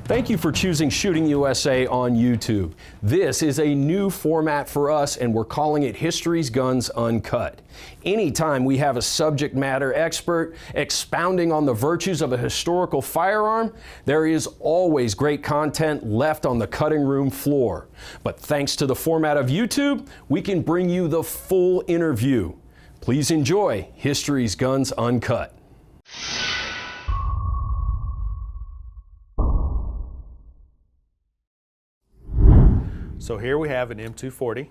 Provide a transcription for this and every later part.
Thank you for choosing Shooting USA on YouTube. This is a new format for us, and we're calling it History's Guns Uncut. Anytime we have a subject matter expert expounding on the virtues of a historical firearm, there is always great content left on the cutting room floor. But thanks to the format of YouTube, we can bring you the full interview. Please enjoy History's Guns Uncut. So here we have an M240.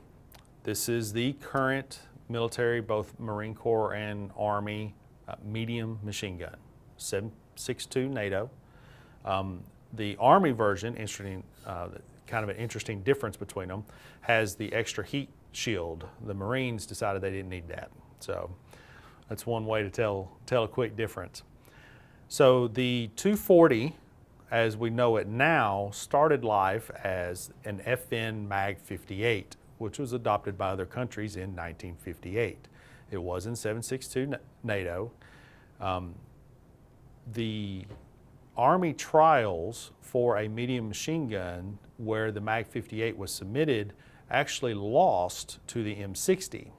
This is the current military, both Marine Corps and Army, medium machine gun, 7.62 NATO. The Army version, interesting, kind of an interesting difference between them, has the extra heat shield. The Marines decided they didn't need that. So that's one way to tell a quick difference. So the 240, as we know it now, started life as an FN Mag 58, which was adopted by other countries in 1958. It was in 7.62 NATO. The Army trials for a medium machine gun where the Mag 58 was submitted actually lost to the M60.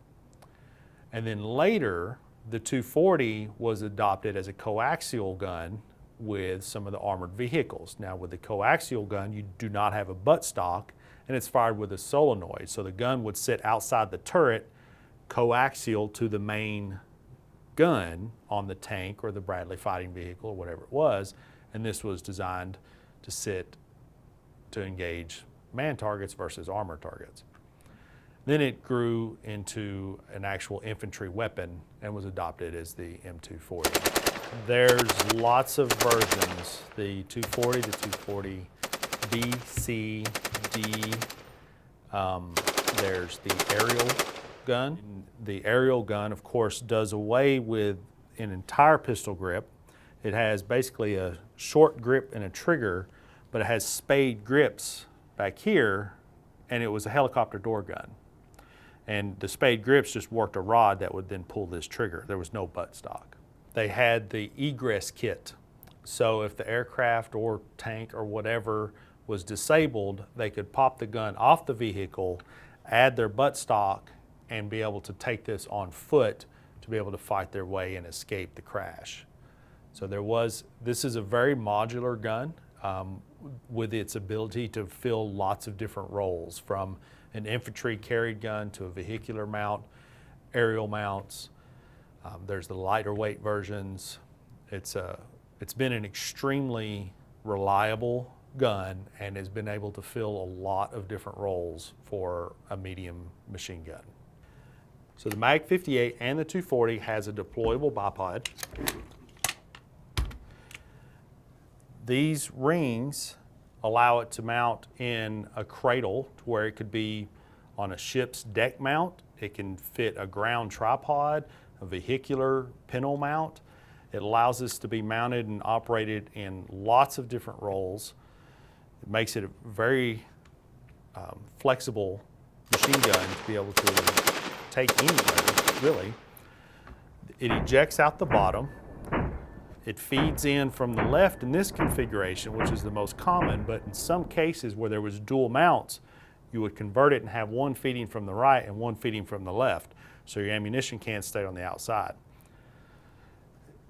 And then later, the 240 was adopted as a coaxial gun with some of the armored vehicles. Now with the coaxial gun, you do not have a buttstock, and it's fired with a solenoid. So the gun would sit outside the turret, coaxial to the main gun on the tank or the Bradley fighting vehicle or whatever it was, and this was designed to sit to engage man targets versus armor targets. Then it grew into an actual infantry weapon and was adopted as the M240. There's lots of versions, the 240, the 240 B, C, D. There's the aerial gun. The aerial gun, of course, does away with an entire pistol grip. It has basically a short grip and a trigger, but it has spade grips back here, and it was a helicopter door gun. And the spade grips just worked a rod that would then pull this trigger. There was no buttstock. They had the egress kit. So if the aircraft or tank or whatever was disabled, they could pop the gun off the vehicle, add their buttstock, and be able to take this on foot to be able to fight their way and escape the crash. So this is a very modular gun with its ability to fill lots of different roles, from an infantry carried gun to a vehicular mount, aerial mounts. There's the lighter weight versions. It's been an extremely reliable gun and has been able to fill a lot of different roles for a medium machine gun. So the Mag 58 and the 240 has a deployable bipod. These rings allow it to mount in a cradle to where it could be on a ship's deck mount. It can fit a ground tripod, a vehicular pintle mount. It allows this to be mounted and operated in lots of different roles. It makes it a very flexible machine gun to be able to take anywhere, really. It ejects out the bottom. It feeds in from the left in this configuration, which is the most common, but in some cases where there was dual mounts, you would convert it and have one feeding from the right and one feeding from the left, so your ammunition can't stay on the outside.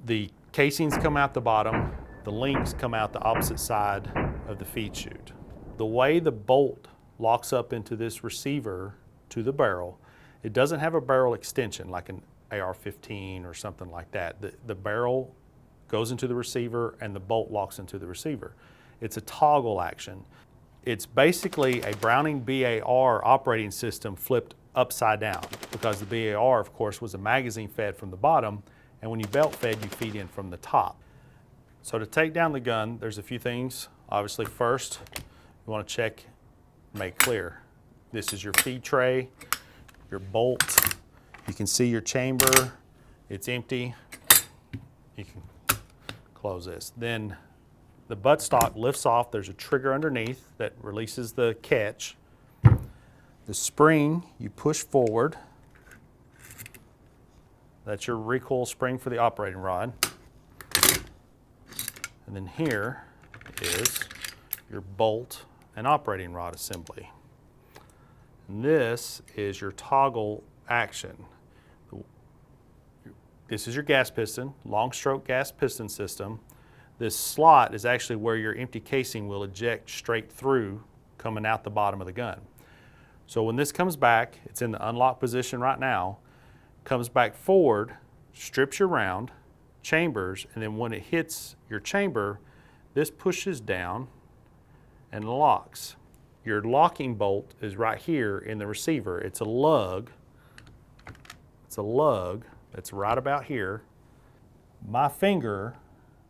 The casings come out the bottom, the links come out the opposite side of the feed chute. The way the bolt locks up into this receiver to the barrel, it doesn't have a barrel extension like an AR-15 or something like that. The barrel goes into the receiver and the bolt locks into the receiver. It's a toggle action. It's basically a Browning BAR operating system flipped upside down, because the BAR, of course, was a magazine fed from the bottom, and when you belt fed, you feed in from the top. So to take down the gun, there's a few things. Obviously, first, you want to check, make clear. This is your feed tray, your bolt. You can see your chamber. It's empty. You can close this. Then the buttstock lifts off. There's a trigger underneath that releases the catch. The spring you push forward. That's your recoil spring for the operating rod. And then here is your bolt and operating rod assembly. And this is your toggle action. This is your gas piston, long stroke gas piston system. This slot is actually where your empty casing will eject straight through, coming out the bottom of the gun. So when this comes back, it's in the unlock position right now, comes back forward, strips your round, chambers, and then when it hits your chamber, this pushes down and locks. Your locking bolt is right here in the receiver. It's a lug. It's a lug that's right about here. My finger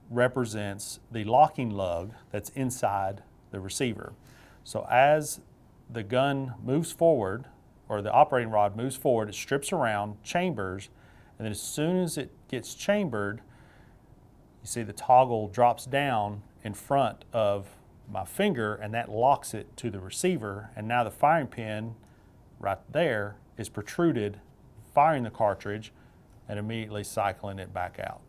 represents the locking lug that's inside the receiver. So as the gun moves forward, or the operating rod moves forward, it strips around, chambers, and then as soon as it gets chambered, you see the toggle drops down in front of my finger, and that locks it to the receiver, and now the firing pin right there is protruded, firing the cartridge and immediately cycling it back out.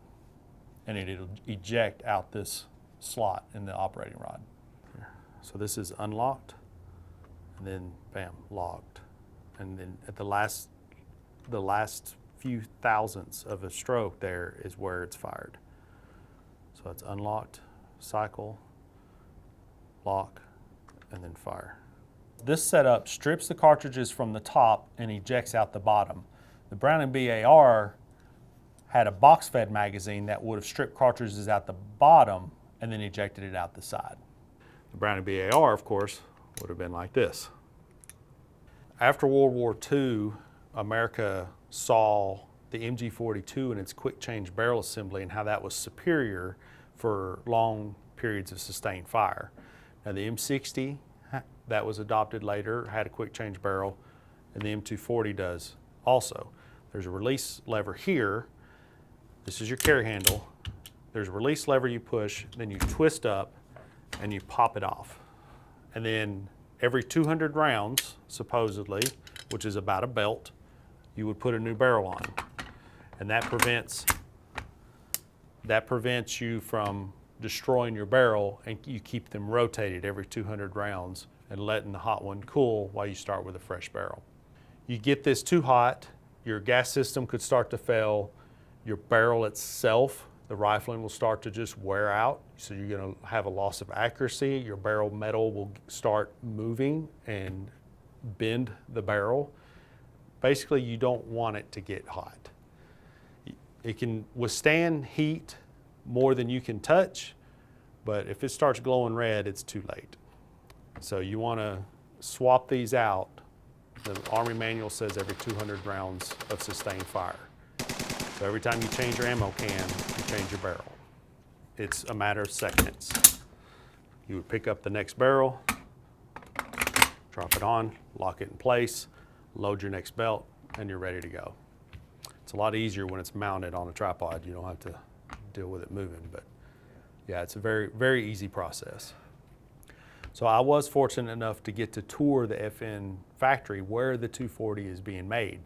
And it'll eject out this slot in the operating rod. So this is unlocked, and then bam, locked. And then at the last few thousandths of a stroke there is where it's fired. So it's unlocked, cycle, lock, and then fire. This setup strips the cartridges from the top and ejects out the bottom. The Browning BAR had a box-fed magazine that would have stripped cartridges out the bottom and then ejected it out the side. The Browning BAR, of course, would have been like this. After World War II, America saw the MG42 and its quick change barrel assembly and how that was superior for long periods of sustained fire. Now the M60 that was adopted later had a quick change barrel, and the M240 does also. There's a release lever here. This is your carry handle. There's a release lever you push, then you twist up and you pop it off. And then every 200 rounds, supposedly, which is about a belt, you would put a new barrel on. And that prevents you from destroying your barrel, and you keep them rotated every 200 rounds and letting the hot one cool while you start with a fresh barrel. You get this too hot, your gas system could start to fail, your barrel itself, the rifling will start to just wear out, so you're going to have a loss of accuracy, your barrel metal will start moving and bend the barrel. Basically, you don't want it to get hot. It can withstand heat more than you can touch, but if it starts glowing red, it's too late. So you want to swap these out. The Army manual says every 200 rounds of sustained fire. So every time you change your ammo can, you change your barrel. It's a matter of seconds. You would pick up the next barrel, drop it on, lock it in place, load your next belt, and you're ready to go. It's a lot easier when it's mounted on a tripod. You don't have to deal with it moving, but yeah, it's a very, very easy process. So I was fortunate enough to get to tour the FN factory where the 240 is being made.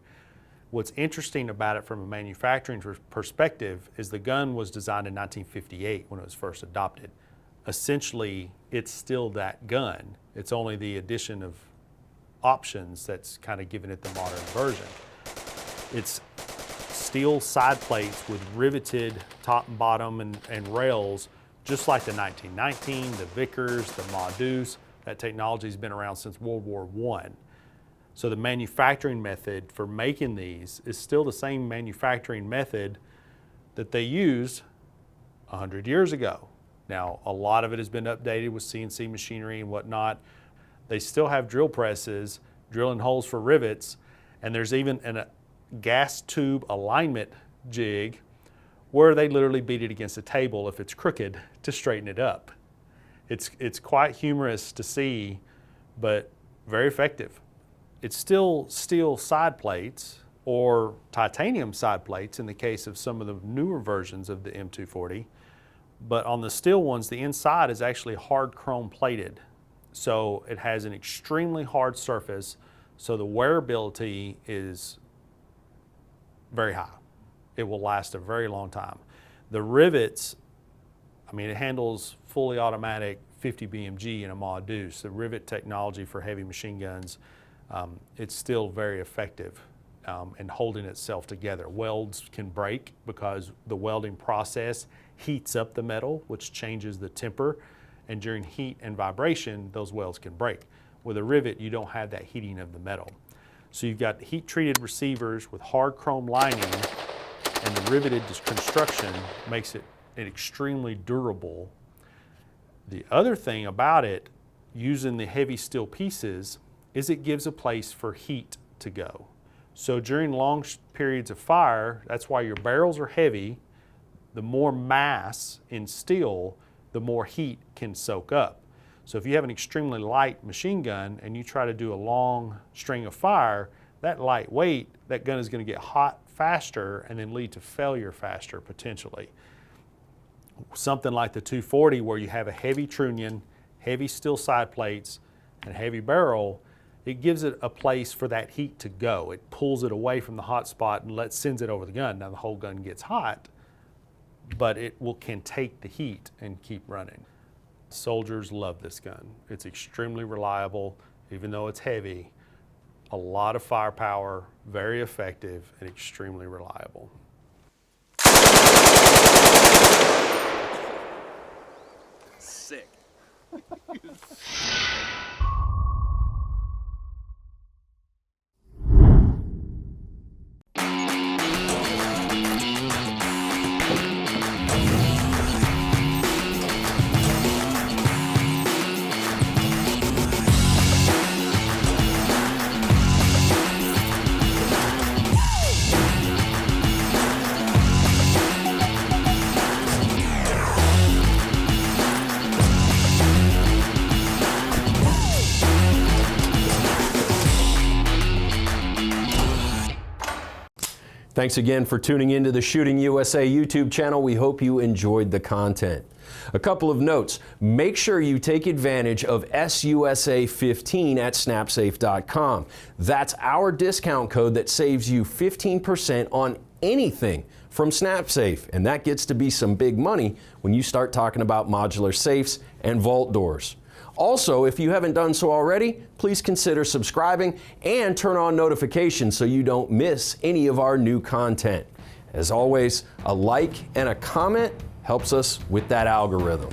What's interesting about it from a manufacturing perspective is the gun was designed in 1958 when it was first adopted. Essentially, it's still that gun. It's only the addition of options that's kind of giving it the modern version. It's steel side plates with riveted top and bottom and rails, just like the 1919, the Vickers, the Modus. That technology's been around since World War I. So the manufacturing method for making these is still the same manufacturing method that they used 100 years ago. Now, a lot of it has been updated with CNC machinery and whatnot. They still have drill presses, drilling holes for rivets, and there's even a gas tube alignment jig where they literally beat it against a table if it's crooked to straighten it up. It's quite humorous to see, but very effective. It's still steel side plates or titanium side plates in the case of some of the newer versions of the M240, but on the steel ones, the inside is actually hard chrome plated. So it has an extremely hard surface, so the wearability is very high. It will last a very long time. The rivets, I mean, it handles fully automatic 50 BMG in a Ma Deuce. The rivet technology for heavy machine guns, it's still very effective in holding itself together. Welds can break because the welding process heats up the metal, which changes the temper, and during heat and vibration, those welds can break. With a rivet, you don't have that heating of the metal. So you've got heat-treated receivers with hard chrome lining, and the riveted construction makes it extremely durable. The other thing about it, using the heavy steel pieces, is it gives a place for heat to go. So during long periods of fire, that's why your barrels are heavy. The more mass in steel, the more heat can soak up. So if you have an extremely light machine gun and you try to do a long string of fire, that light weight, that gun is going to get hot faster and then lead to failure faster potentially. Something like the 240, where you have a heavy trunnion, heavy steel side plates, and heavy barrel, it gives it a place for that heat to go. It pulls it away from the hot spot and sends it over the gun. Now the whole gun gets hot, but it can take the heat and keep running. Soldiers love this gun. It's extremely reliable, even though it's heavy. A lot of firepower, very effective, and extremely reliable. Sick. Thanks again for tuning into the Shooting USA YouTube channel. We hope you enjoyed the content. A couple of notes. Make sure you take advantage of SUSA15 at snapsafe.com. That's our discount code that saves you 15% on anything from SnapSafe, and that gets to be some big money when you start talking about modular safes and vault doors. Also, if you haven't done so already, please consider subscribing and turn on notifications so you don't miss any of our new content. As always, a like and a comment helps us with that algorithm.